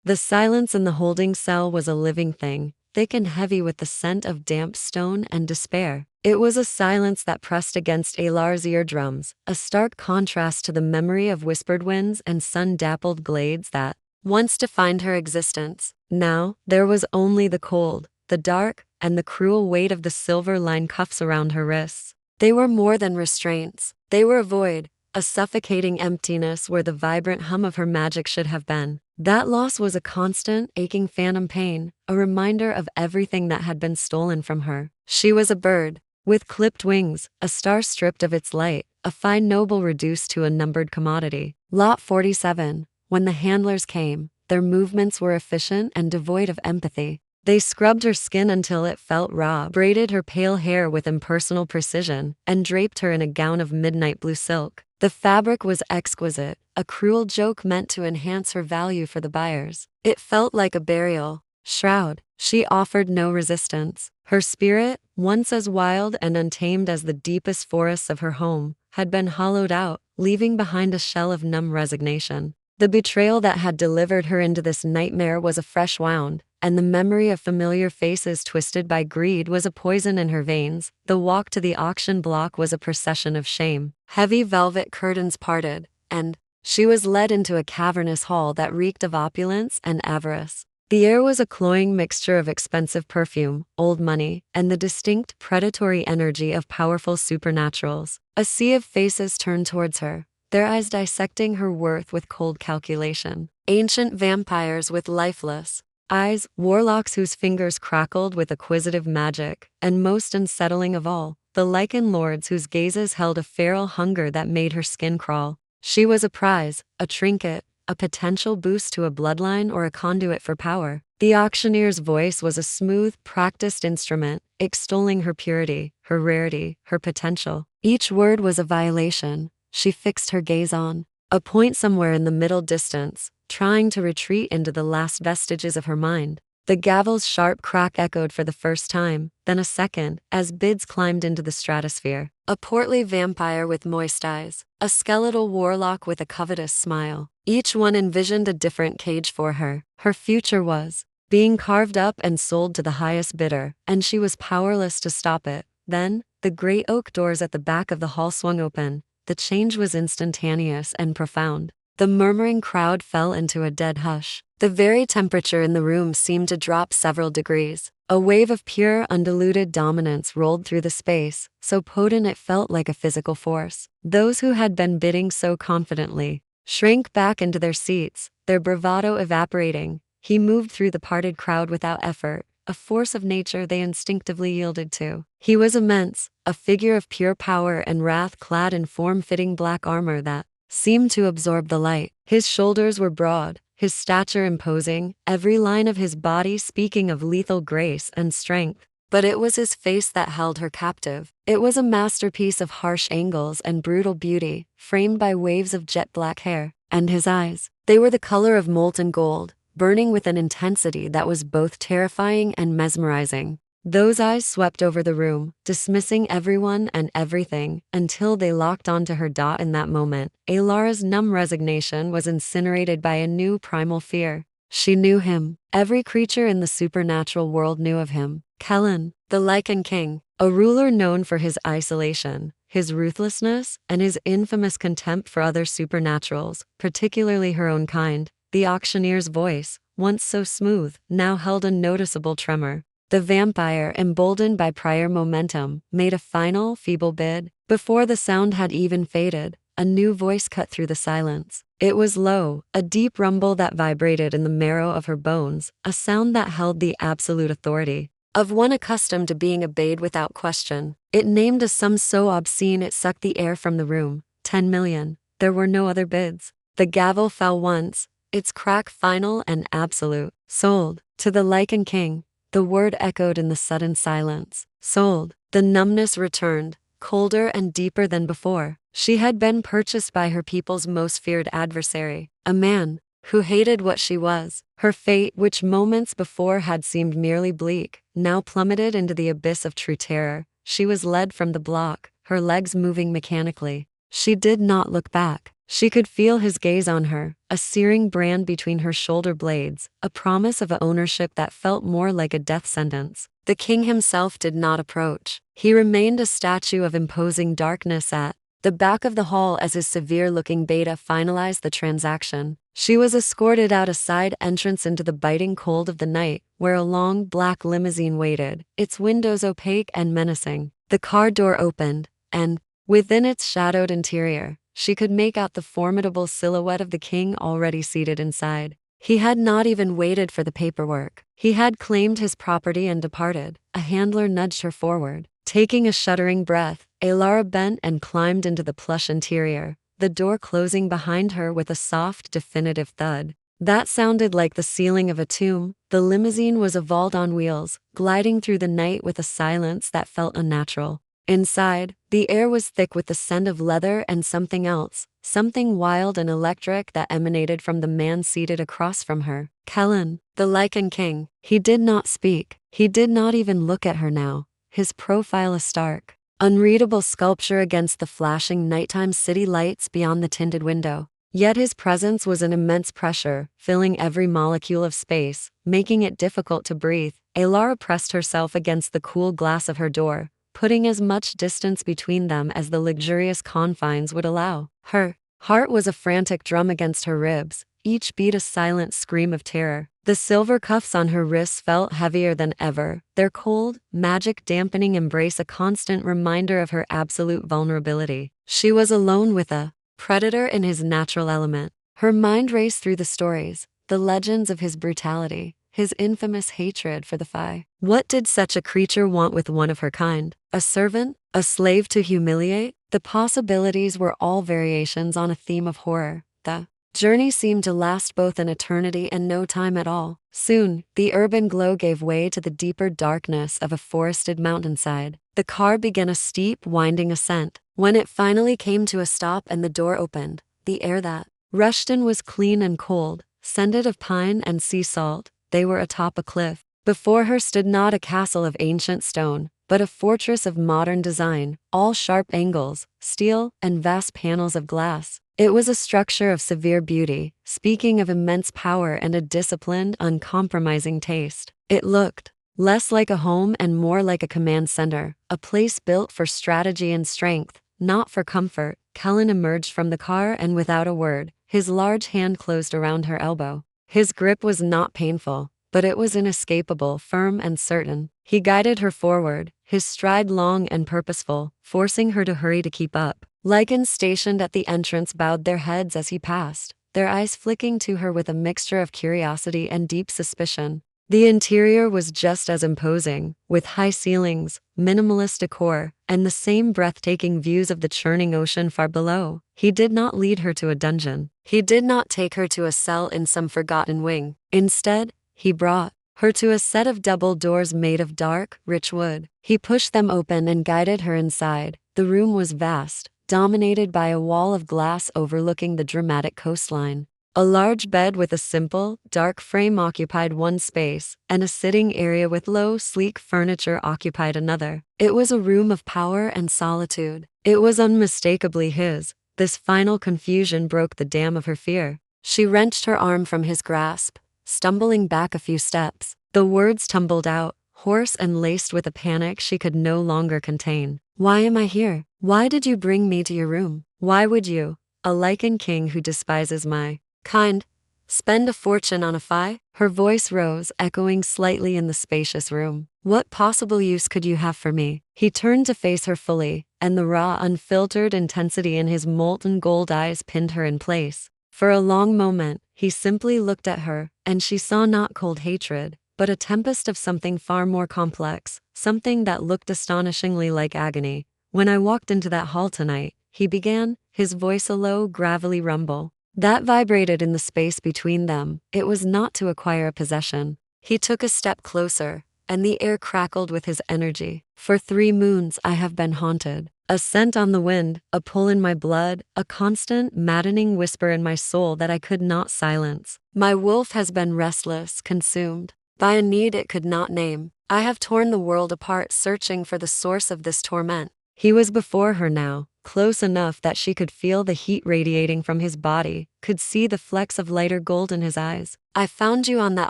The silence in the holding cell was a living thing, thick and heavy with the scent of damp stone and despair. It was a silence that pressed against Elara's eardrums, a stark contrast to the memory of whispered winds and sun-dappled glades that once defined her existence. Now, there was only the cold, the dark, and the cruel weight of the silver-lined cuffs around her wrists. They were more than restraints. They were a void, a suffocating emptiness where the vibrant hum of her magic should have been. That loss was a constant, aching phantom pain, a reminder of everything that had been stolen from her. She was a bird, with clipped wings, a star stripped of its light, a fine noble reduced to a numbered commodity. Lot 47. When the handlers came, their movements were efficient and devoid of empathy. They scrubbed her skin until it felt raw, braided her pale hair with impersonal precision, and draped her in a gown of midnight blue silk. The fabric was exquisite, a cruel joke meant to enhance her value for the buyers. It felt like a burial shroud. She offered no resistance. Her spirit, once as wild and untamed as the deepest forests of her home, had been hollowed out, leaving behind a shell of numb resignation. The betrayal that had delivered her into this nightmare was a fresh wound, and the memory of familiar faces twisted by greed was a poison in her veins. The walk to the auction block was a procession of shame. Heavy velvet curtains parted, and she was led into a cavernous hall that reeked of opulence and avarice. The air was a cloying mixture of expensive perfume, old money, and the distinct predatory energy of powerful supernaturals. A sea of faces turned towards her, their eyes dissecting her worth with cold calculation. Ancient vampires with lifeless eyes, warlocks whose fingers crackled with acquisitive magic, and most unsettling of all, the Lycan lords whose gazes held a feral hunger that made her skin crawl. She was a prize, a trinket, a potential boost to a bloodline or a conduit for power. The auctioneer's voice was a smooth, practiced instrument, extolling her purity, her rarity, her potential. Each word was a violation. She fixed her gaze on a point somewhere in the middle distance, trying to retreat into the last vestiges of her mind. The gavel's sharp crack echoed for the first time, then a second, as bids climbed into the stratosphere. A portly vampire with moist eyes, a skeletal warlock with a covetous smile. Each one envisioned a different cage for her. Her future was being carved up and sold to the highest bidder, and she was powerless to stop it. Then, the great oak doors at the back of the hall swung open. The change was instantaneous and profound. The murmuring crowd fell into a dead hush. The very temperature in the room seemed to drop several degrees. A wave of pure, undiluted dominance rolled through the space, so potent it felt like a physical force. Those who had been bidding so confidently shrank back into their seats, their bravado evaporating. He moved through the parted crowd without effort, a force of nature they instinctively yielded to. He was immense, a figure of pure power and wrath clad in form-fitting black armor that seemed to absorb the light. His shoulders were broad, his stature imposing, every line of his body speaking of lethal grace and strength. But it was his face that held her captive. It was a masterpiece of harsh angles and brutal beauty, framed by waves of jet-black hair. And his eyes, they were the color of molten gold, burning with an intensity that was both terrifying and mesmerizing. Those eyes swept over the room, dismissing everyone and everything, until they locked onto her. In that moment, Elara's numb resignation was incinerated by a new primal fear. She knew him. Every creature in the supernatural world knew of him. Kaelen, the Lycan King, a ruler known for his isolation, his ruthlessness, and his infamous contempt for other supernaturals, particularly her own kind. The auctioneer's voice, once so smooth, now held a noticeable tremor. The vampire, emboldened by prior momentum, made a final, feeble bid. Before the sound had even faded, a new voice cut through the silence. It was low, a deep rumble that vibrated in the marrow of her bones, a sound that held the absolute authority of one accustomed to being obeyed without question. It named a sum so obscene it sucked the air from the room. 10 million. There were no other bids. The gavel fell once, its crack final and absolute. Sold. To the Lycan King. The word echoed in the sudden silence. Sold. The numbness returned, colder and deeper than before. She had been purchased by her people's most feared adversary, a man who hated what she was. Her fate, which moments before had seemed merely bleak, now plummeted into the abyss of true terror. She was led from the block, her legs moving mechanically. She did not look back. She could feel his gaze on her, a searing brand between her shoulder blades, a promise of ownership that felt more like a death sentence. The king himself did not approach. He remained a statue of imposing darkness at the back of the hall as his severe-looking beta finalized the transaction. She was escorted out a side entrance into the biting cold of the night, where a long black limousine waited, its windows opaque and menacing. The car door opened, and, within its shadowed interior, she could make out the formidable silhouette of the king already seated inside. He had not even waited for the paperwork. He had claimed his property and departed. A handler nudged her forward. Taking a shuddering breath, Elara bent and climbed into the plush interior, the door closing behind her with a soft, definitive thud. That sounded like the ceiling of a tomb. The limousine was a vault on wheels, gliding through the night with a silence that felt unnatural. Inside, the air was thick with the scent of leather and something else, something wild and electric that emanated from the man seated across from her. Kaelen, the Lycan King. He did not speak. He did not even look at her now, his profile a stark, unreadable sculpture against the flashing nighttime city lights beyond the tinted window. Yet his presence was an immense pressure, filling every molecule of space, making it difficult to breathe. Elara pressed herself against the cool glass of her door, putting as much distance between them as the luxurious confines would allow. Her heart was a frantic drum against her ribs, each beat a silent scream of terror. The silver cuffs on her wrists felt heavier than ever, their cold, magic-dampening embrace a constant reminder of her absolute vulnerability. She was alone with a predator in his natural element. Her mind raced through the stories, the legends of his brutality, his infamous hatred for the Fae. What did such a creature want with one of her kind? A servant? A slave to humiliate? The possibilities were all variations on a theme of horror. The journey seemed to last both an eternity and no time at all. Soon, the urban glow gave way to the deeper darkness of a forested mountainside. The car began a steep, winding ascent. When it finally came to a stop and the door opened, the air that rushed in was clean and cold, scented of pine and sea salt. They were atop a cliff. Before her stood not a castle of ancient stone, but a fortress of modern design, all sharp angles, steel, and vast panels of glass. It was a structure of severe beauty, speaking of immense power and a disciplined, uncompromising taste. It looked less like a home and more like a command center, a place built for strategy and strength, not for comfort. Kaelen emerged from the car and without a word, his large hand closed around her elbow. His grip was not painful, but it was inescapable, firm and certain. He guided her forward, his stride long and purposeful, forcing her to hurry to keep up. Lycans stationed at the entrance bowed their heads as he passed, their eyes flicking to her with a mixture of curiosity and deep suspicion. The interior was just as imposing, with high ceilings, minimalist decor, and the same breathtaking views of the churning ocean far below. He did not lead her to a dungeon. He did not take her to a cell in some forgotten wing. Instead, he brought her to a set of double doors made of dark, rich wood. He pushed them open and guided her inside. The room was vast, dominated by a wall of glass overlooking the dramatic coastline. A large bed with a simple, dark frame occupied one space, and a sitting area with low, sleek furniture occupied another. It was a room of power and solitude. It was unmistakably his. This final confusion broke the dam of her fear. She wrenched her arm from his grasp, stumbling back a few steps. The words tumbled out, hoarse and laced with a panic she could no longer contain. "Why am I here? Why did you bring me to your room? Why would you, a Lycan King who despises my kind, spend a fortune on a Fae?" Her voice rose, echoing slightly in the spacious room. "What possible use could you have for me?" He turned to face her fully, and the raw, unfiltered intensity in his molten gold eyes pinned her in place. For a long moment, he simply looked at her, and she saw not cold hatred, but a tempest of something far more complex, something that looked astonishingly like agony. "When I walked into that hall tonight," he began, his voice a low, gravelly rumble that vibrated in the space between them. It was not to acquire a possession. He took a step closer, and the air crackled with his energy. "For 3 moons I have been haunted. A scent on the wind, a pull in my blood, a constant, maddening whisper in my soul that I could not silence. My wolf has been restless, consumed by a need it could not name. I have torn the world apart searching for the source of this torment." He was before her now, close enough that she could feel the heat radiating from his body, could see the flecks of lighter gold in his eyes. I found you on that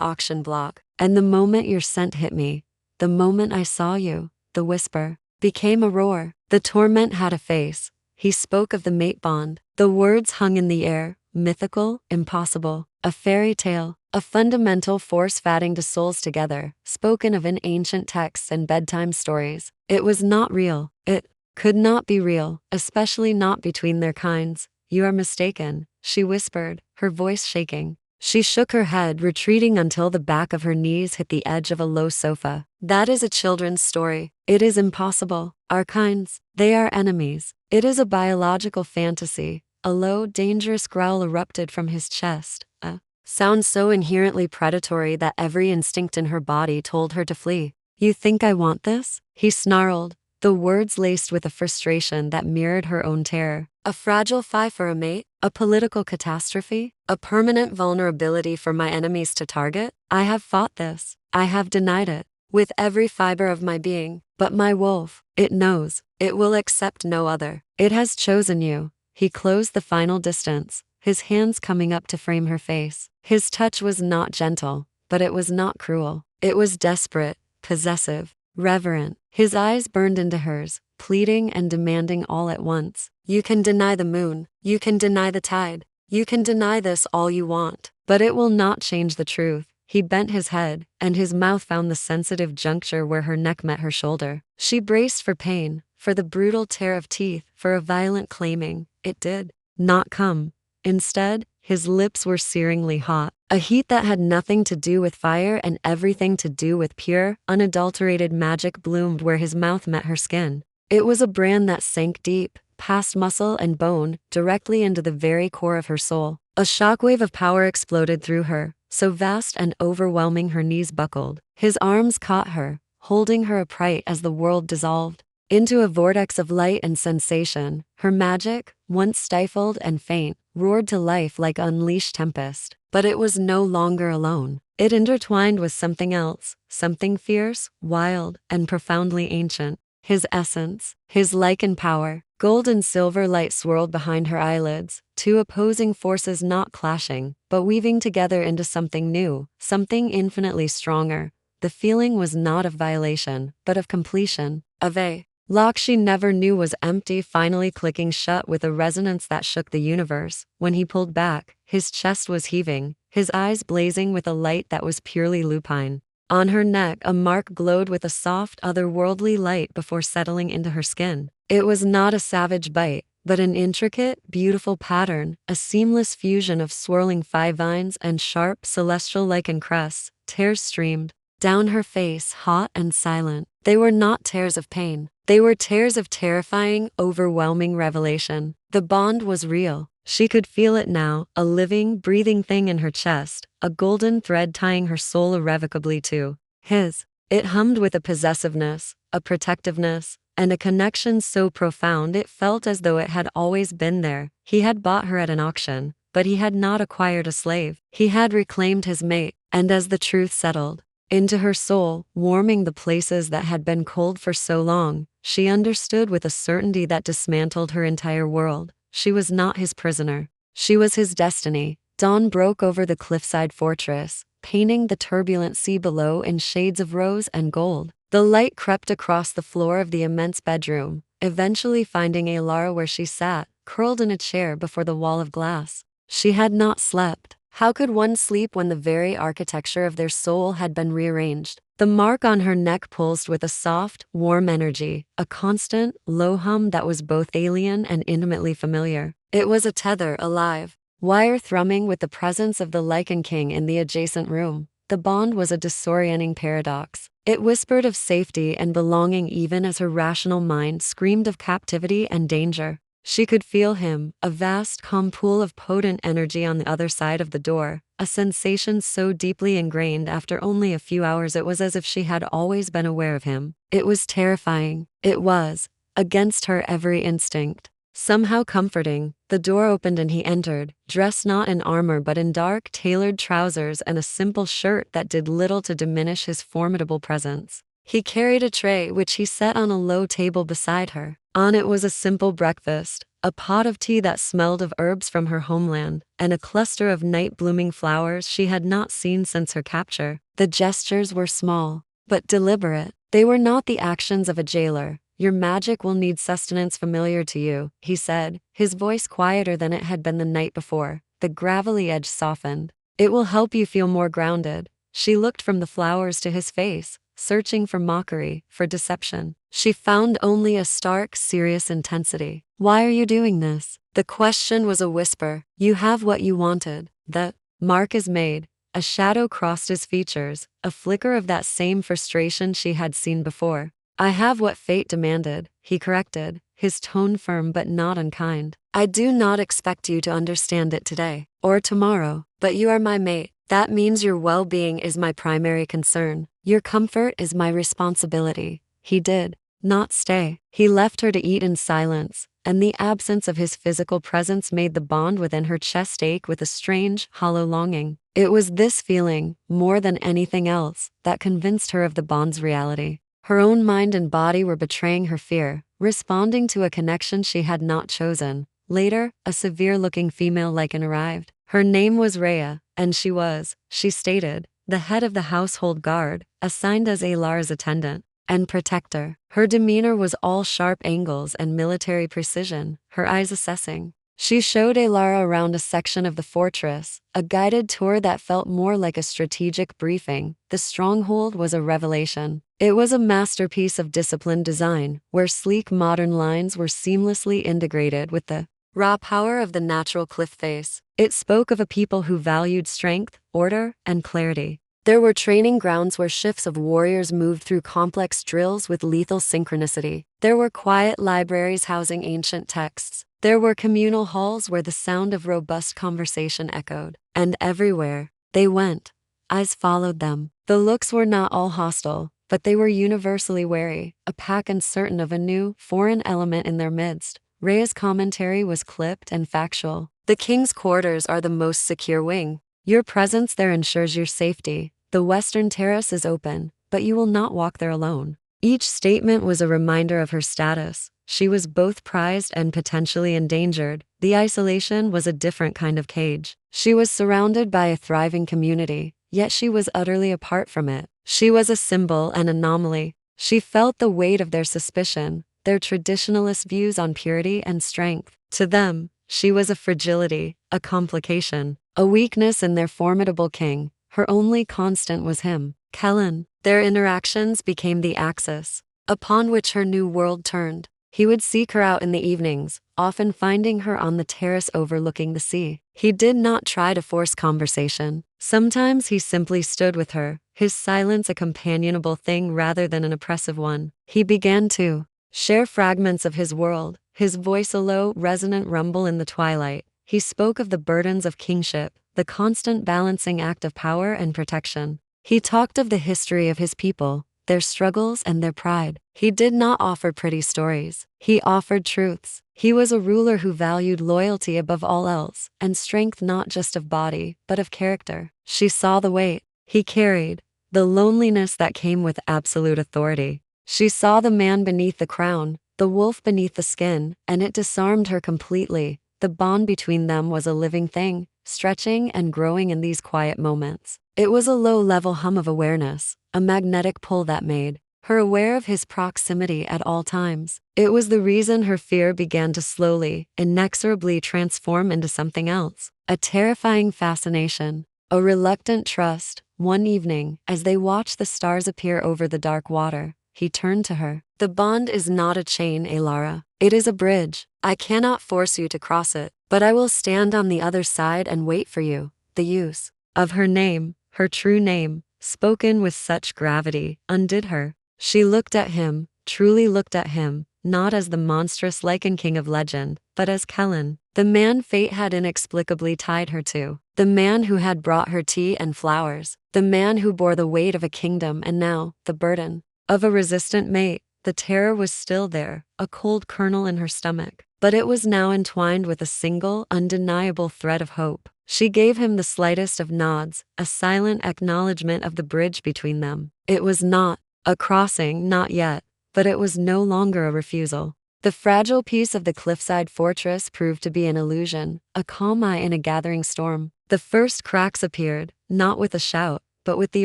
auction block, and the moment your scent hit me, the moment I saw you, the whisper became a roar. The torment had a face. He spoke of the mate bond. The words hung in the air, mythical, impossible, a fairy tale, a fundamental force fatting two souls together, spoken of in ancient texts and bedtime stories. It was not real. It could not be real, especially not between their kinds. You are mistaken, she whispered, her voice shaking. She shook her head, retreating until the back of her knees hit the edge of a low sofa. That is a children's story. It is impossible. Our kinds, they are enemies. It is a biological fantasy. A low, dangerous growl erupted from his chest, a sound so inherently predatory that every instinct in her body told her to flee. You think I want this? He snarled, the words laced with a frustration that mirrored her own terror. A fragile fly for a mate? A political catastrophe? A permanent vulnerability for my enemies to target? I have fought this. I have denied it. With every fiber of my being. But my wolf, it knows. It will accept no other. It has chosen you. He closed the final distance, his hands coming up to frame her face. His touch was not gentle, but it was not cruel. It was desperate, possessive, reverent. His eyes burned into hers, pleading and demanding all at once. You can deny the moon, you can deny the tide, you can deny this all you want, but it will not change the truth. He bent his head, and his mouth found the sensitive juncture where her neck met her shoulder. She braced for pain, for the brutal tear of teeth, for a violent claiming. It did not come. Instead, his lips were searingly hot, a heat that had nothing to do with fire and everything to do with pure, unadulterated magic bloomed where his mouth met her skin. It was a brand that sank deep, past muscle and bone, directly into the very core of her soul. A shockwave of power exploded through her, so vast and overwhelming her knees buckled. His arms caught her, holding her upright as the world dissolved into a vortex of light and sensation. Her magic, once stifled and faint, roared to life like unleashed tempest. But it was no longer alone. It intertwined with something else, something fierce, wild, and profoundly ancient. His essence, his Lycan power. Gold and silver light swirled behind her eyelids, two opposing forces not clashing, but weaving together into something new, something infinitely stronger. The feeling was not of violation, but of completion, of a lock she never knew was empty, finally clicking shut with a resonance that shook the universe. When he pulled back, his chest was heaving, his eyes blazing with a light that was purely lupine. On her neck, a mark glowed with a soft, otherworldly light before settling into her skin. It was not a savage bite, but an intricate, beautiful pattern, a seamless fusion of swirling five vines and sharp, celestial lichen crests. Tears streamed down her face, hot and silent. They were not tears of pain. They were tears of terrifying, overwhelming revelation. The bond was real. She could feel it now, a living, breathing thing in her chest, a golden thread tying her soul irrevocably to his. It hummed with a possessiveness, a protectiveness, and a connection so profound it felt as though it had always been there. He had bought her at an auction, but he had not acquired a slave. He had reclaimed his mate, and as the truth settled into her soul, warming the places that had been cold for so long, she understood with a certainty that dismantled her entire world. She was not his prisoner. She was his destiny. Dawn broke over the cliffside fortress, painting the turbulent sea below in shades of rose and gold. The light crept across the floor of the immense bedroom, eventually finding Elara where she sat, curled in a chair before the wall of glass. She had not slept. How could one sleep when the very architecture of their soul had been rearranged? The mark on her neck pulsed with a soft, warm energy, a constant, low hum that was both alien and intimately familiar. It was a tether, alive, wire thrumming with the presence of the Lycan King in the adjacent room. The bond was a disorienting paradox. It whispered of safety and belonging even as her rational mind screamed of captivity and danger. She could feel him, a vast, calm pool of potent energy on the other side of the door, a sensation so deeply ingrained after only a few hours it was as if she had always been aware of him. It was terrifying. It was, against her every instinct, somehow comforting. The door opened and he entered, dressed not in armor but in dark, tailored trousers and a simple shirt that did little to diminish his formidable presence. He carried a tray which he set on a low table beside her. On it was a simple breakfast, a pot of tea that smelled of herbs from her homeland, and a cluster of night-blooming flowers she had not seen since her capture. The gestures were small, but deliberate. They were not the actions of a jailer. "Your magic will need sustenance familiar to you," he said, his voice quieter than it had been the night before. The gravelly edge softened. "It will help you feel more grounded." She looked from the flowers to his face, searching for mockery, for deception. She found only a stark, serious intensity. "Why are you doing this?" The question was a whisper. "You have what you wanted. The mark is made." A shadow crossed his features, a flicker of that same frustration she had seen before. "I have what fate demanded," he corrected, his tone firm but not unkind. "I do not expect you to understand it today, or tomorrow, but you are my mate. That means your well-being is my primary concern. Your comfort is my responsibility." He did not stay. He left her to eat in silence, and the absence of his physical presence made the bond within her chest ache with a strange, hollow longing. It was this feeling, more than anything else, that convinced her of the bond's reality. Her own mind and body were betraying her fear, responding to a connection she had not chosen. Later, a severe-looking female Lycan arrived. Her name was Rhea, and she stated, the head of the household guard, assigned as Elara's attendant and protector. Her demeanor was all sharp angles and military precision, her eyes assessing. She showed Elara around a section of the fortress, a guided tour that felt more like a strategic briefing. The stronghold was a revelation. It was a masterpiece of disciplined design, where sleek modern lines were seamlessly integrated with the raw power of the natural cliff face. It spoke of a people who valued strength, order, and clarity. There were training grounds where shifts of warriors moved through complex drills with lethal synchronicity. There were quiet libraries housing ancient texts. There were communal halls where the sound of robust conversation echoed. And everywhere they went, eyes followed them. The looks were not all hostile, but they were universally wary, a pack uncertain of a new, foreign element in their midst. Rhea's commentary was clipped and factual. "The king's quarters are the most secure wing. Your presence there ensures your safety. The western terrace is open, but you will not walk there alone." Each statement was a reminder of her status. She was both prized and potentially endangered. The isolation was a different kind of cage. She was surrounded by a thriving community, yet she was utterly apart from it. She was a symbol, an anomaly. She felt the weight of their suspicion, their traditionalist views on purity and strength. To them, she was a fragility, a complication, a weakness in their formidable king. Her only constant was him, Kaelen. Their interactions became the axis upon which her new world turned. He would seek her out in the evenings, often finding her on the terrace overlooking the sea. He did not try to force conversation. Sometimes he simply stood with her, his silence a companionable thing rather than an oppressive one. He began to share fragments of his world, his voice a low, resonant rumble in the twilight. He spoke of the burdens of kingship, the constant balancing act of power and protection. He talked of the history of his people, their struggles and their pride. He did not offer pretty stories. He offered truths. He was a ruler who valued loyalty above all else, and strength not just of body, but of character. She saw the weight he carried, the loneliness that came with absolute authority. She saw the man beneath the crown, the wolf beneath the skin, and it disarmed her completely. The bond between them was a living thing, stretching and growing in these quiet moments. It was a low-level hum of awareness, a magnetic pull that made her aware of his proximity at all times. It was the reason her fear began to slowly, inexorably transform into something else, a terrifying fascination, a reluctant trust. One evening, as they watched the stars appear over the dark water, he turned to her. "The bond is not a chain, Elara. It is a bridge. I cannot force you to cross it, but I will stand on the other side and wait for you." The use of her name, her true name, spoken with such gravity, undid her. She looked at him, truly looked at him, not as the monstrous Lycan King of legend, but as Kaelen, the man fate had inexplicably tied her to, the man who had brought her tea and flowers, the man who bore the weight of a kingdom and now, the burden of a resistant mate. The terror was still there, a cold kernel in her stomach, but it was now entwined with a single, undeniable thread of hope. She gave him the slightest of nods, a silent acknowledgement of the bridge between them. It was not A crossing, not yet, but it was no longer a refusal. The fragile peace of the cliffside fortress proved to be an illusion, a calm eye in a gathering storm. The first cracks appeared, not with a shout, but with the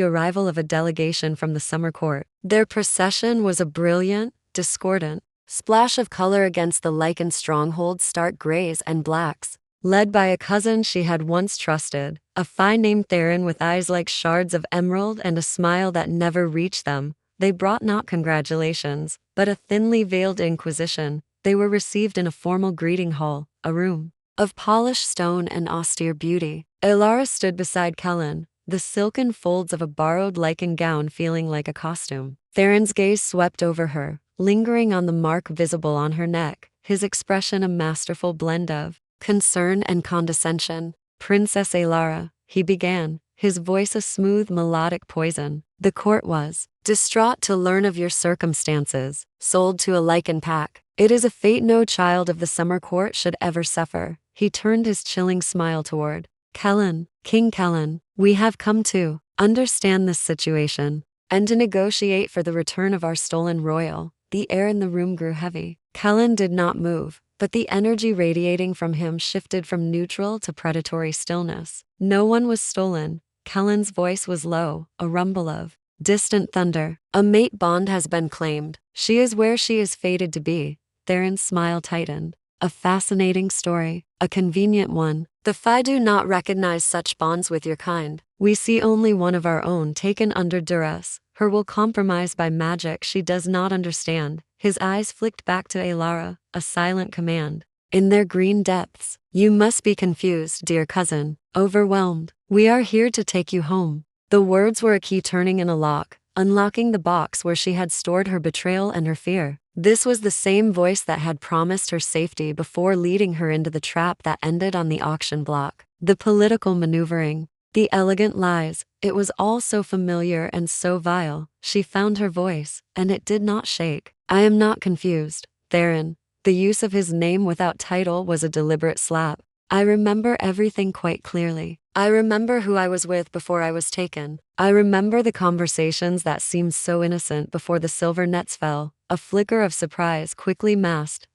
arrival of a delegation from the summer court. Their procession was a brilliant, discordant splash of color against the Lycan stronghold's stark grays and blacks. Led by a cousin she had once trusted, a fine named Theron with eyes like shards of emerald and a smile that never reached them, they brought not congratulations, but a thinly veiled inquisition. They were received in a formal greeting hall, a room of polished stone and austere beauty. Elara stood beside Kaelen, the silken folds of a borrowed Lycan gown feeling like a costume. Theron's gaze swept over her, lingering on the mark visible on her neck, his expression a masterful blend of concern and condescension. "Princess Elara," he began, his voice a smooth melodic poison. "The court was distraught to learn of your circumstances, sold to a Lycan pack. It is a fate no child of the summer court should ever suffer." He turned his chilling smile toward Kaelen. "King Kaelen, we have come to understand this situation, and to negotiate for the return of our stolen royal." The air in the room grew heavy. Kaelen did not move, but the energy radiating from him shifted from neutral to predatory stillness. "No one was stolen." Kalen's voice was low, a rumble of distant thunder. "A mate bond has been claimed. She is where she is fated to be." Theron's smile tightened. "A fascinating story, a convenient one. The Phi do not recognize such bonds with your kind. We see only one of our own taken under duress. Her will compromised by magic she does not understand." His eyes flicked back to Elara, a silent command. In their green depths, "You must be confused, dear cousin, overwhelmed. We are here to take you home." The words were a key turning in a lock, unlocking the box where she had stored her betrayal and her fear. This was the same voice that had promised her safety before leading her into the trap that ended on the auction block. The political maneuvering, the elegant lies, it was all so familiar and so vile. She found her voice, and it did not shake. "I am not confused, Theron." The use of his name without title was a deliberate slap. "I remember everything quite clearly. I remember who I was with before I was taken. I remember the conversations that seemed so innocent before the silver nets fell." A flicker of surprise quickly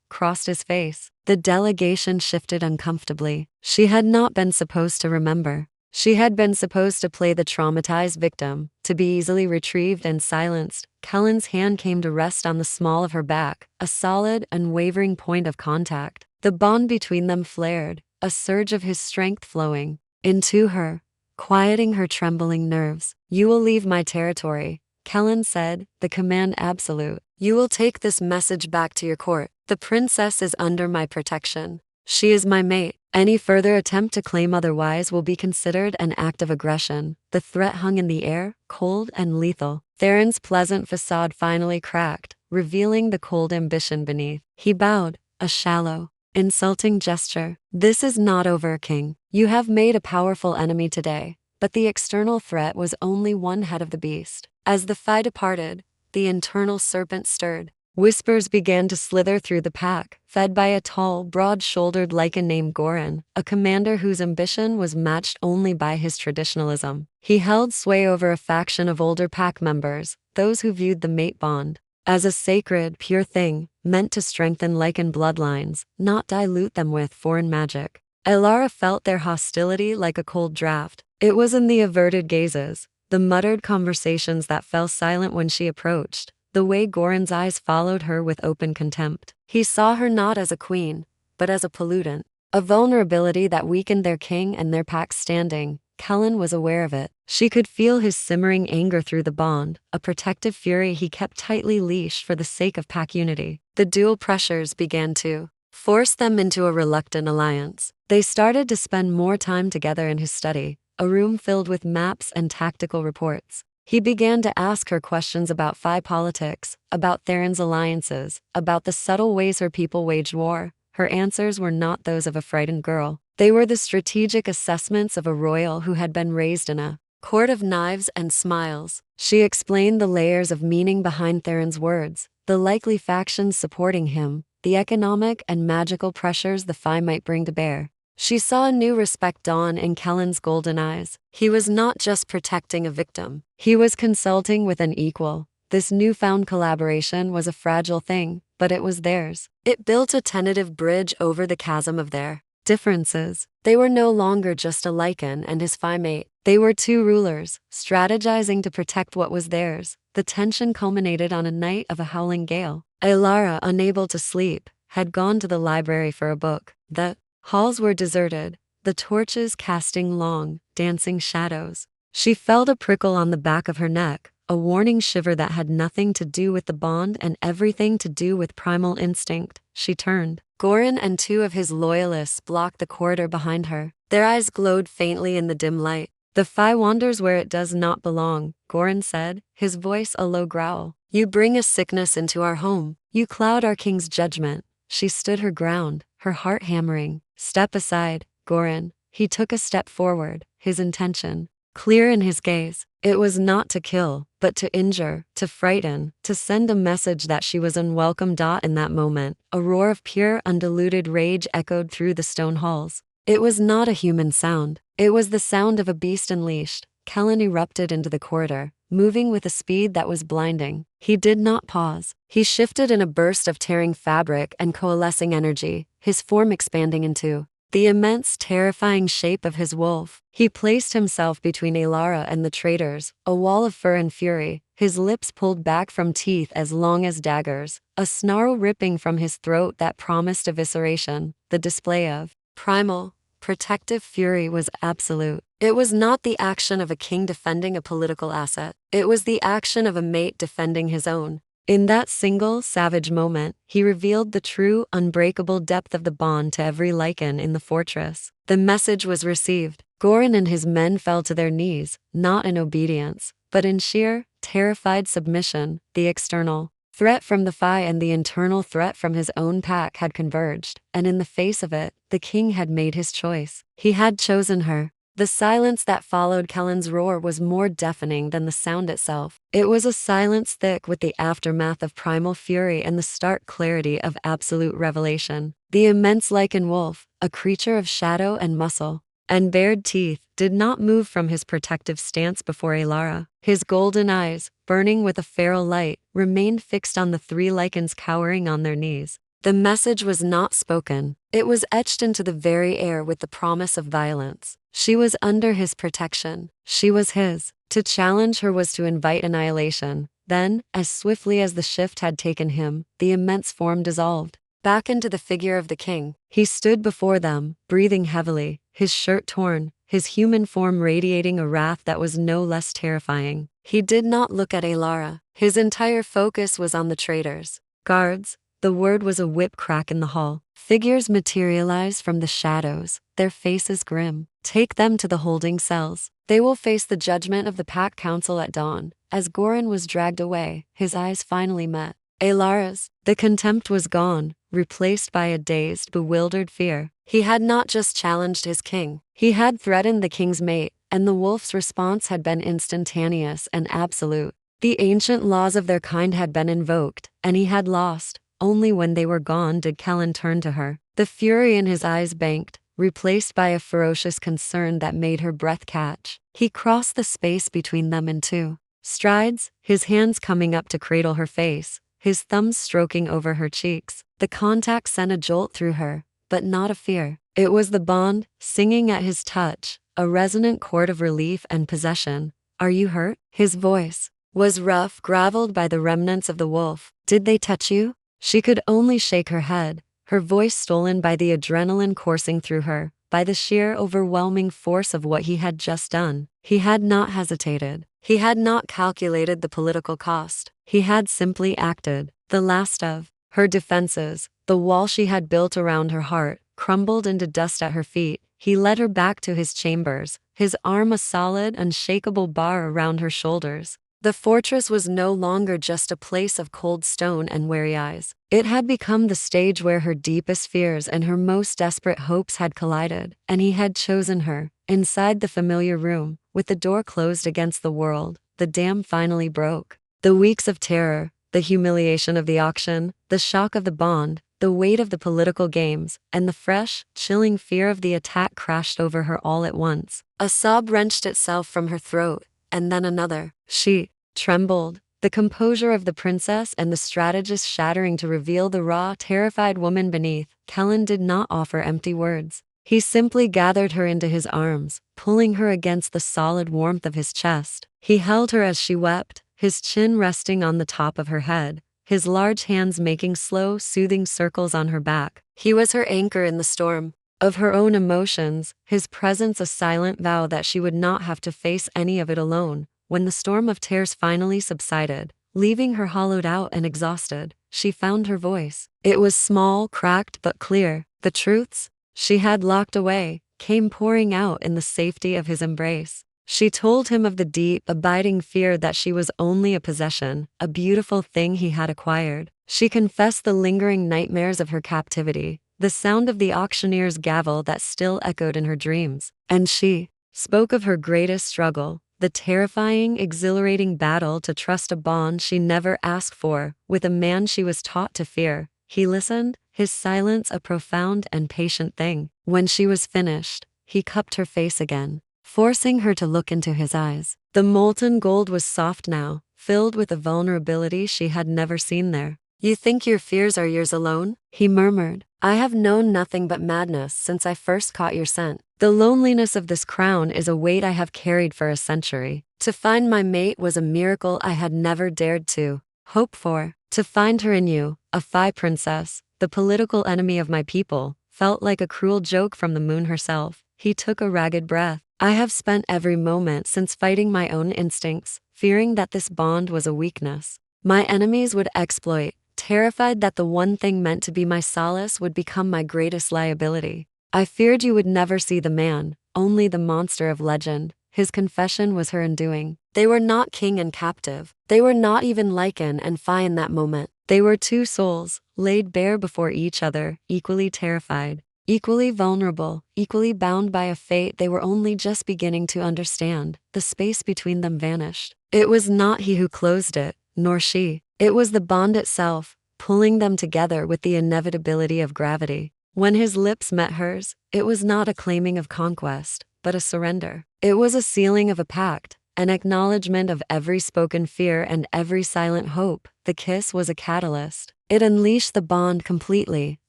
crossed his face. The delegation shifted uncomfortably. She had not been supposed to remember. She had been supposed to play the traumatized victim, to be easily retrieved and silenced. Kalen's hand came to rest on the small of her back, a solid, unwavering point of contact. The bond between them flared, a surge of his strength flowing into her, quieting her trembling nerves. "You will leave my territory," Kaelen said, the command absolute. "You will take this message back to your court. The princess is under my protection. She is my mate. Any further attempt to claim otherwise will be considered an act of aggression." The threat hung in the air, cold and lethal. Theron's pleasant facade finally cracked, revealing the cold ambition beneath. He bowed, a shallow, insulting gesture. "This is not over, King. You have made a powerful enemy today, but the external threat was only one head of the beast." As the Phi departed, the internal serpent stirred. Whispers began to slither through the pack, fed by a tall, broad-shouldered Lycan named Goran, a commander whose ambition was matched only by his traditionalism. He held sway over a faction of older pack members, those who viewed the mate bond as a sacred, pure thing, meant to strengthen Lycan bloodlines, not dilute them with foreign magic. Elara felt their hostility like a cold draft. It was in the averted gazes, the muttered conversations that fell silent when she approached, the way Goran's eyes followed her with open contempt. He saw her not as a queen, but as a pollutant, a vulnerability that weakened their king and their pack's standing. Kaelen was aware of it. She could feel his simmering anger through the bond, a protective fury he kept tightly leashed for the sake of pack unity. The dual pressures began to force them into a reluctant alliance. They started to spend more time together in his study, a room filled with maps and tactical reports. He began to ask her questions about Phi politics, about Theron's alliances, about the subtle ways her people waged war. Her answers were not those of a frightened girl. They were the strategic assessments of a royal who had been raised in a court of knives and smiles. She explained the layers of meaning behind Theron's words, the likely factions supporting him, the economic and magical pressures the Phi might bring to bear. She saw a new respect dawn in Kalen's golden eyes. He was not just protecting a victim. He was consulting with an equal, This newfound collaboration was a fragile thing, but it was theirs. It built a tentative bridge over the chasm of their differences. They were no longer just a Lycan and his mate. They were two rulers, strategizing to protect what was theirs. The tension culminated on a night of a howling gale. Elara, unable to sleep, had gone to the library for a book. The halls were deserted, the torches casting long, dancing shadows. She felt a prickle on the back of her neck, a warning shiver that had nothing to do with the bond and everything to do with primal instinct. She turned. Gorin and two of his loyalists blocked the corridor behind her. Their eyes glowed faintly in the dim light. "The Phi wanders where it does not belong," Gorin said, his voice a low growl. "You bring a sickness into our home. You cloud our king's judgment." She stood her ground, her heart hammering. "Step aside, Gorin." He took a step forward, his intention clear in his gaze. It was not to kill, but to injure, to frighten, to send a message that she was unwelcome. In that moment, a roar of pure, undiluted rage echoed through the stone halls. It was not a human sound. It was the sound of a beast unleashed. Kaelen erupted into the corridor, moving with a speed that was blinding. He did not pause. He shifted in a burst of tearing fabric and coalescing energy, his form expanding into the immense, terrifying shape of his wolf. He placed himself between Elara and the traitors, a wall of fur and fury, his lips pulled back from teeth as long as daggers, a snarl ripping from his throat that promised evisceration. The display of primal, protective fury was absolute. It was not the action of a king defending a political asset. It was the action of a mate defending his own. In that single, savage moment, he revealed the true, unbreakable depth of the bond to every Lycan in the fortress. The message was received. Gorin and his men fell to their knees, not in obedience, but in sheer, terrified submission. The external threat from the Phi and the internal threat from his own pack had converged, and in the face of it, the king had made his choice. He had chosen her. The silence that followed Kaelen's roar was more deafening than the sound itself. It was a silence thick with the aftermath of primal fury and the stark clarity of absolute revelation. The immense Lycan wolf, a creature of shadow and muscle and bared teeth, did not move from his protective stance before Elara. His golden eyes, burning with a feral light, remained fixed on the three Lycans cowering on their knees. The message was not spoken. It was etched into the very air with the promise of violence. She was under his protection. She was his. To challenge her was to invite annihilation. Then, as swiftly as the shift had taken him, the immense form dissolved back into the figure of the king. He stood before them, breathing heavily, his shirt torn, his human form radiating a wrath that was no less terrifying. He did not look at Elara. His entire focus was on the traitors. "Guards." The word was a whip crack in the hall. Figures materialized from the shadows, their faces grim. "Take them to the holding cells. They will face the judgment of the Pack Council at dawn." As Gorin was dragged away, his eyes finally met Elara's. The contempt was gone, replaced by a dazed, bewildered fear. He had not just challenged his king. He had threatened the king's mate, and the wolf's response had been instantaneous and absolute. The ancient laws of their kind had been invoked, and he had lost. Only when they were gone did Kaelen turn to her. The fury in his eyes banked, replaced by a ferocious concern that made her breath catch. He crossed the space between them in 2 strides, his hands coming up to cradle her face, his thumbs stroking over her cheeks. The contact sent a jolt through her, but not a fear. It was the bond, singing at his touch, a resonant chord of relief and possession. "Are you hurt?" His voice was rough, graveled by the remnants of the wolf. "Did they touch you?" She could only shake her head, her voice stolen by the adrenaline coursing through her, by the sheer overwhelming force of what he had just done. He had not hesitated. He had not calculated the political cost. He had simply acted. The last of her defenses, the wall she had built around her heart, crumbled into dust at her feet. He led her back to his chambers, his arm a solid, unshakable bar around her shoulders. The fortress was no longer just a place of cold stone and wary eyes. It had become the stage where her deepest fears and her most desperate hopes had collided, and he had chosen her. Inside the familiar room, with the door closed against the world, the dam finally broke. The weeks of terror, the humiliation of the auction, the shock of the bond, the weight of the political games, and the fresh, chilling fear of the attack crashed over her all at once. A sob wrenched itself from her throat, and then another. She trembled, the composure of the princess and the strategist shattering to reveal the raw, terrified woman beneath. Kaelen did not offer empty words. He simply gathered her into his arms, pulling her against the solid warmth of his chest. He held her as she wept, his chin resting on the top of her head, his large hands making slow, soothing circles on her back. He was her anchor in the storm of her own emotions, his presence a silent vow that she would not have to face any of it alone. When the storm of tears finally subsided, leaving her hollowed out and exhausted, she found her voice. It was small, cracked, but clear. The truths she had locked away came pouring out in the safety of his embrace. She told him of the deep, abiding fear that she was only a possession, a beautiful thing he had acquired. She confessed the lingering nightmares of her captivity, the sound of the auctioneer's gavel that still echoed in her dreams. And she spoke of her greatest struggle, the terrifying, exhilarating battle to trust a bond she never asked for, with a man she was taught to fear. He listened, his silence a profound and patient thing. When she was finished, he cupped her face again, forcing her to look into his eyes. The molten gold was soft now, filled with a vulnerability she had never seen there. "You think your fears are yours alone?" he murmured. "I have known nothing but madness since I first caught your scent. The loneliness of this crown is a weight I have carried for a century. To find my mate was a miracle I had never dared to hope for. To find her in you, a Phi princess, the political enemy of my people, felt like a cruel joke from the moon herself." He took a ragged breath. "I have spent every moment since fighting my own instincts, fearing that this bond was a weakness my enemies would exploit, terrified that the one thing meant to be my solace would become my greatest liability. I feared you would never see the man, only the monster of legend." His confession was her undoing. They were not king and captive. They were not even Lycan and Phi in that moment. They were two souls, laid bare before each other, equally terrified, equally vulnerable, equally bound by a fate they were only just beginning to understand. The space between them vanished. It was not he who closed it, nor she. It was the bond itself, pulling them together with the inevitability of gravity. When his lips met hers, it was not a claiming of conquest, but a surrender. It was a sealing of a pact, an acknowledgement of every spoken fear and every silent hope. The kiss was a catalyst. It unleashed the bond completely,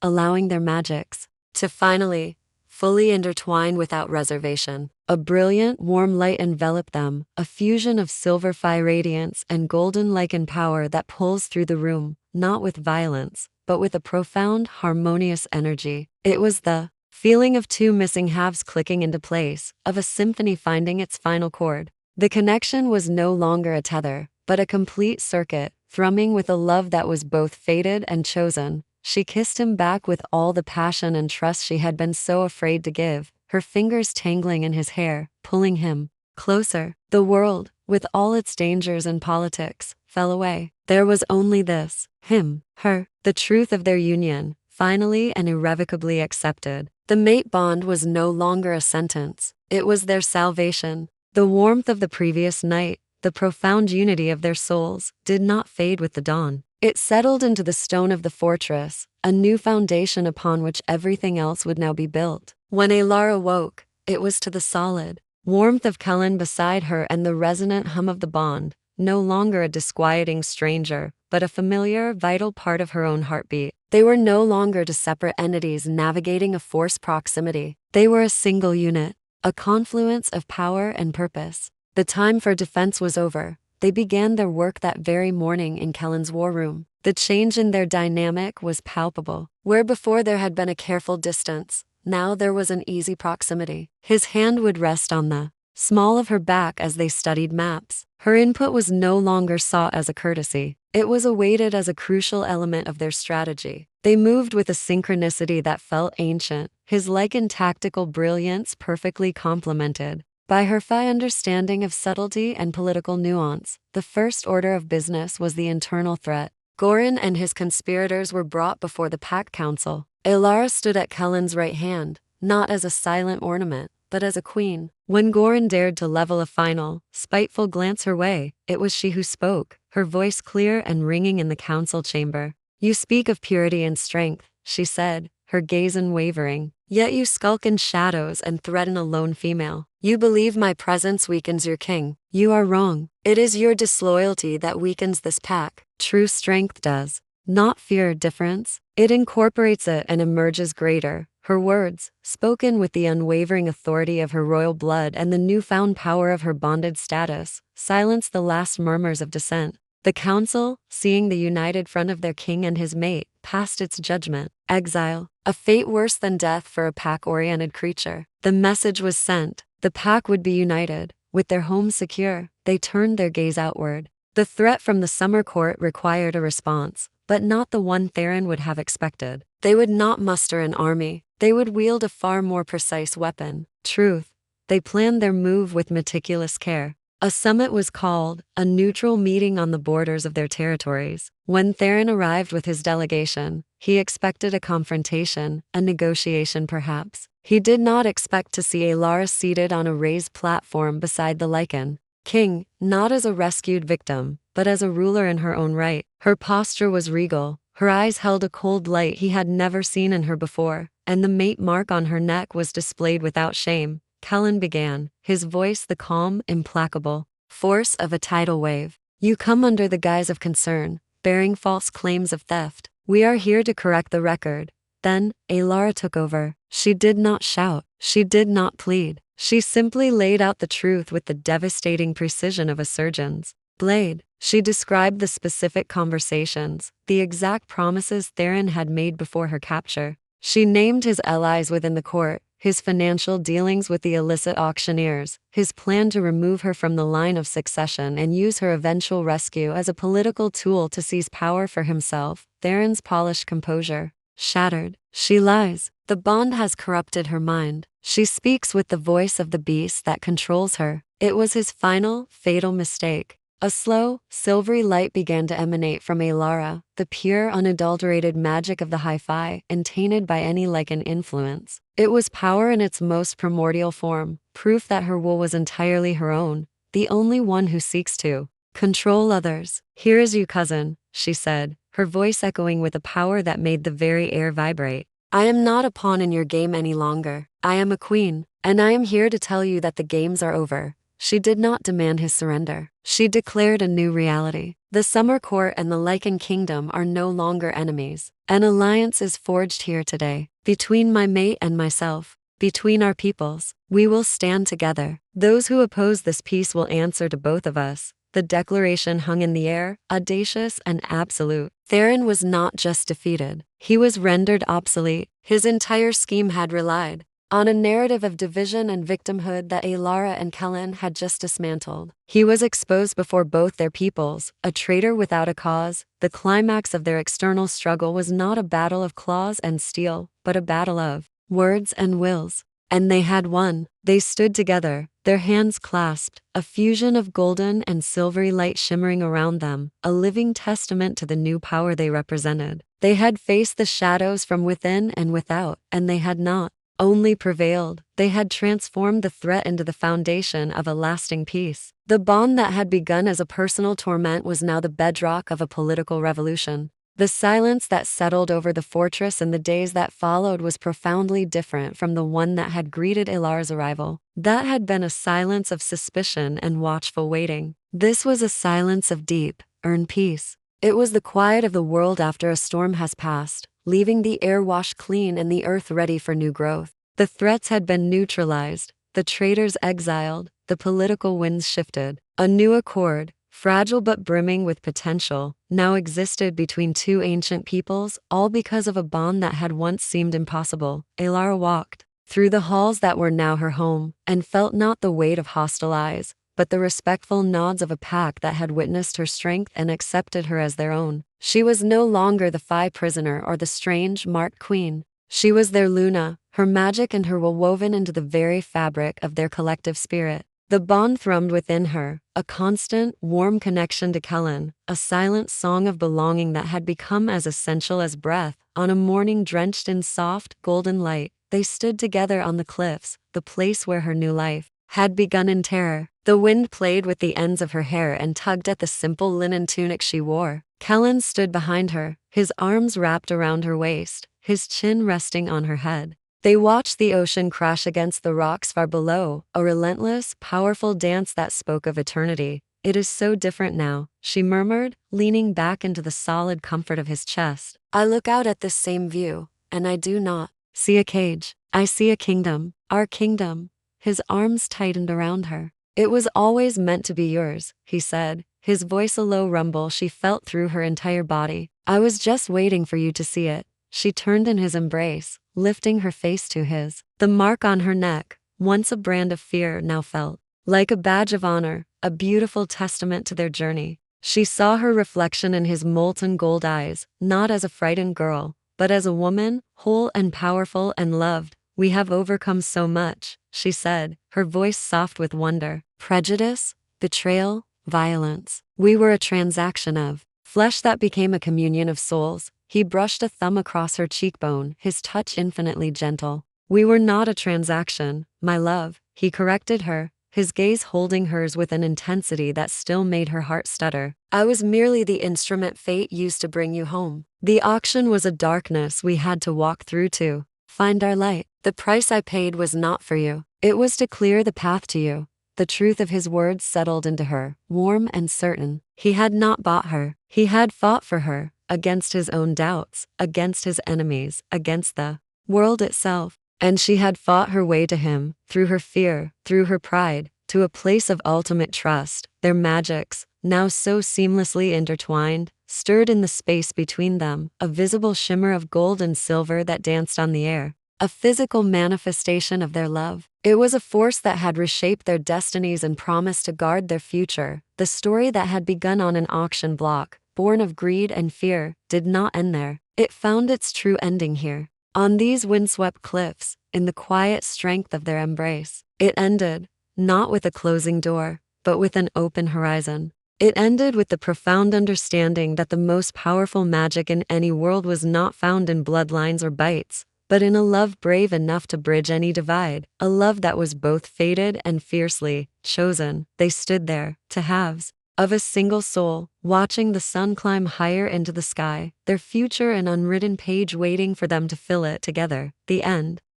allowing their magics to finally, fully intertwine without reservation. A brilliant, warm light enveloped them, a fusion of silver Phi radiance and golden Lycan power that pulls through the room, not with violence, but with a profound, harmonious energy. It was the feeling of two missing halves clicking into place, of a symphony finding its final chord. The connection was no longer a tether, but a complete circuit, thrumming with a love that was both fated and chosen. She kissed him back with all the passion and trust she had been so afraid to give, her fingers tangling in his hair, pulling him closer. The world, with all its dangers and politics, fell away. There was only this, him, her, the truth of their union, finally and irrevocably accepted. The mate bond was no longer a sentence. It was their salvation. The warmth of the previous night, the profound unity of their souls, did not fade with the dawn. It settled into the stone of the fortress, a new foundation upon which everything else would now be built. When Elara woke, it was to the solid warmth of Kaelen beside her and the resonant hum of the bond, no longer a disquieting stranger, but a familiar, vital part of her own heartbeat. They were no longer two separate entities navigating a forced proximity. They were a single unit, a confluence of power and purpose. The time for defense was over. They began their work that very morning in Kaelen's war room. The change in their dynamic was palpable. Where before there had been a careful distance, now there was an easy proximity. His hand would rest on the small of her back as they studied maps. Her input was no longer sought as a courtesy. It was awaited as a crucial element of their strategy. They moved with a synchronicity that felt ancient, his Lycan tactical brilliance perfectly complemented by her Phi understanding of subtlety and political nuance. The first order of business was the internal threat. Gorin and his conspirators were brought before the Pact Council. Elara stood at Kaelen's right hand, not as a silent ornament, but as a queen. When Gorin dared to level a final, spiteful glance her way, it was she who spoke, her voice clear and ringing in the council chamber. "You speak of purity and strength," she said, her gaze unwavering. Yet you skulk in shadows and threaten a lone female. You believe my presence weakens your king. You are wrong. It is your disloyalty that weakens this pack. True strength does not fear difference. It incorporates it and emerges greater. Her words, spoken with the unwavering authority of her royal blood and the newfound power of her bonded status, silenced the last murmurs of dissent. The council, seeing the united front of their king and his mate, passed its judgment. Exile, a fate worse than death for a pack-oriented creature. The message was sent. The pack would be united. With their home secure, they turned their gaze outward. The threat from the summer court required a response, but not the one Theron would have expected. They would not muster an army. They would wield a far more precise weapon, truth. They planned their move with meticulous care. A summit was called, a neutral meeting on the borders of their territories. When Theron arrived with his delegation, he expected a confrontation, a negotiation perhaps. He did not expect to see Elara seated on a raised platform beside the Lycan King, not as a rescued victim, but as a ruler in her own right. Her posture was regal. Her eyes held a cold light he had never seen in her before, and the mate mark on her neck was displayed without shame. Kaelen began, his voice the calm, implacable force of a tidal wave. You come under the guise of concern, bearing false claims of theft. We are here to correct the record. Then, Elara took over. She did not shout. She did not plead. She simply laid out the truth with the devastating precision of a surgeon's blade. She described the specific conversations, the exact promises Theron had made before her capture. She named his allies within the court, his financial dealings with the illicit auctioneers, his plan to remove her from the line of succession and use her eventual rescue as a political tool to seize power for himself. Theron's polished composure shattered. She lies. The bond has corrupted her mind. She speaks with the voice of the beast that controls her. It was his final, fatal mistake. A slow, silvery light began to emanate from Elara, the pure, unadulterated magic of the hi-fi, untainted by any Lycan influence. It was power in its most primordial form, proof that her will was entirely her own, the only one who seeks to control others. Here is you, cousin, she said, her voice echoing with a power that made the very air vibrate. I am not a pawn in your game any longer. I am a queen, and I am here to tell you that the games are over. She did not demand his surrender. She declared a new reality. The Summer Court and the Lycan Kingdom are no longer enemies. An alliance is forged here today. Between my mate and myself, between our peoples, we will stand together. Those who oppose this peace will answer to both of us. The declaration hung in the air, audacious and absolute. Theron was not just defeated. He was rendered obsolete. His entire scheme had relied on a narrative of division and victimhood that Elara and Kaelen had just dismantled. He was exposed before both their peoples, a traitor without a cause. The climax of their external struggle was not a battle of claws and steel, but a battle of words and wills. And they had won. They stood together, their hands clasped, a fusion of golden and silvery light shimmering around them, a living testament to the new power they represented. They had faced the shadows from within and without, and they had not only prevailed, they had transformed the threat into the foundation of a lasting peace. The bond that had begun as a personal torment was now the bedrock of a political revolution. The silence that settled over the fortress in the days that followed was profoundly different from the one that had greeted Elara's arrival. That had been a silence of suspicion and watchful waiting. This was a silence of deep, earned peace. It was the quiet of the world after a storm has passed, leaving the air washed clean and the earth ready for new growth. The threats had been neutralized, the traitors exiled, the political winds shifted. A new accord, fragile but brimming with potential, now existed between two ancient peoples, all because of a bond that had once seemed impossible. Elara walked through the halls that were now her home, and felt not the weight of hostile eyes, but the respectful nods of a pack that had witnessed her strength and accepted her as their own. She was no longer the Phi prisoner or the strange, marked queen. She was their Luna, her magic and her will woven into the very fabric of their collective spirit. The bond thrummed within her, a constant, warm connection to Kaelen, a silent song of belonging that had become as essential as breath. On a morning drenched in soft, golden light, they stood together on the cliffs, the place where her new life had begun in terror. The wind played with the ends of her hair and tugged at the simple linen tunic she wore. Kaelen stood behind her, his arms wrapped around her waist, his chin resting on her head. They watched the ocean crash against the rocks far below, a relentless, powerful dance that spoke of eternity. It is so different now, she murmured, leaning back into the solid comfort of his chest. I look out at this same view, and I do not see a cage. I see a kingdom, our kingdom. His arms tightened around her. It was always meant to be yours, he said, his voice a low rumble she felt through her entire body. I was just waiting for you to see it. She turned in his embrace, lifting her face to his. The mark on her neck, once a brand of fear, now felt like a badge of honor, a beautiful testament to their journey. She saw her reflection in his molten gold eyes, not as a frightened girl, but as a woman, whole and powerful and loved. We have overcome so much, she said, her voice soft with wonder. Prejudice, betrayal, violence. We were a transaction of flesh that became a communion of souls. He brushed a thumb across her cheekbone, his touch infinitely gentle. We were not a transaction, my love, he corrected her, his gaze holding hers with an intensity that still made her heart stutter. I was merely the instrument fate used to bring you home. The auction was a darkness we had to walk through to find our light. The price I paid was not for you. It was to clear the path to you. The truth of his words settled into her, warm and certain. He had not bought her. He had fought for her, against his own doubts, against his enemies, against the world itself. And she had fought her way to him, through her fear, through her pride, to a place of ultimate trust. Their magics, now so seamlessly intertwined, stirred in the space between them, a visible shimmer of gold and silver that danced on the air, a physical manifestation of their love. It was a force that had reshaped their destinies and promised to guard their future. The story that had begun on an auction block, born of greed and fear, did not end there. It found its true ending here. On these windswept cliffs, in the quiet strength of their embrace. It ended, not with a closing door, but with an open horizon. It ended with the profound understanding that the most powerful magic in any world was not found in bloodlines or bites, but in a love brave enough to bridge any divide, a love that was both fated and fiercely chosen. They stood there, to halves of a single soul, watching the sun climb higher into the sky, their future an unwritten page waiting for them to fill it together. The end.